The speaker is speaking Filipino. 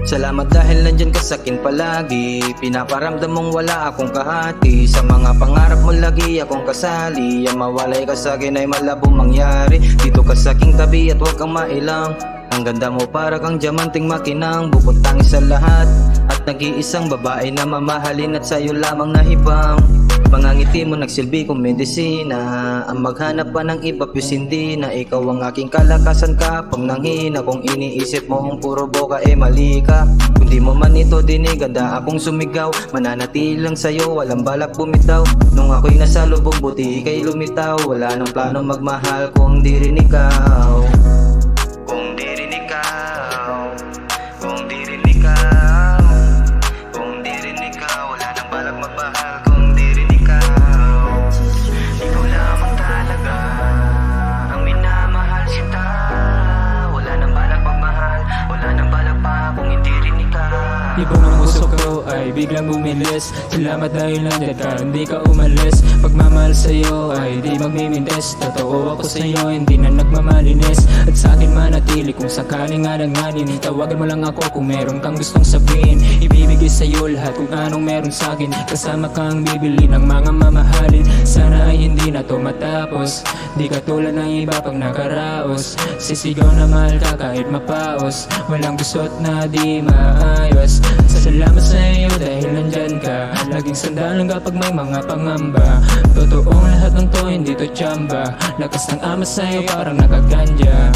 Salamat dahil nandyan ka sa'kin palagi. Pinaparamdam mong wala akong kahati. Sa mga pangarap mo lagi akong kasali. Ang mawalay ka sa'kin ay malabo mangyari. Dito ka sa'king tabi at huwag kang mailang. Ang ganda mo para kang diamanting makinang. Bukod tangis sa lahat at nag-iisang babae na mamahalin at sa'yo lamang nahibang. Mga ngiti mo nagsilbi kong medisina. Ang maghanap pa ng iba pwes hindi na. Ikaw ang aking kalakasan kapag nanghina. Kung iniisip mo ang puro boka mali ka. Kung di mo man ito dinig handa akong sumigaw. Mananatili lang sa'yo walang balak bumitaw. Nung ako'y nasa lubog buti ika'y lumitaw. Wala nang plano magmahal kung di rin ikaw. Kung di rin ikaw. Kung di rin ikaw. Kung di rin ikaw. Wala nang balak magmahal kung di rin ikaw. Ikaw lamang talaga ang minamahal kita. Wala nang balak magmahal. Wala nang balak pa kung hindi rin ikaw. Ibang ang puso ko ay biglang bumilis. Salamat dahil nandyan ka, hindi ka umalis. Pagmamahal sa'yo ay di magmimindes. Totoo ako sa'yo, hindi na nagmamalinis. At sa'kin manatili kung sakaling alanganin. Tawagan mo lang ako kung meron kang gustong sabihin. Ibibigay sa'yo lahat kung anong meron sa'kin. Kasama kang bibili ng mga mamahalin. Sana ay hindi na to matapos. Di katulad ng iba pag nakaraos. Sisigaw na mahal ka kahit mapaos. Walang gusot na di maayos. Salamat sa iyo dahil nandyan ka. Laging sandalan kapag may mga pangamba. Totoong lahat ng to hindi to tsamba. Lakas ng ama sa iyo parang nakaganja.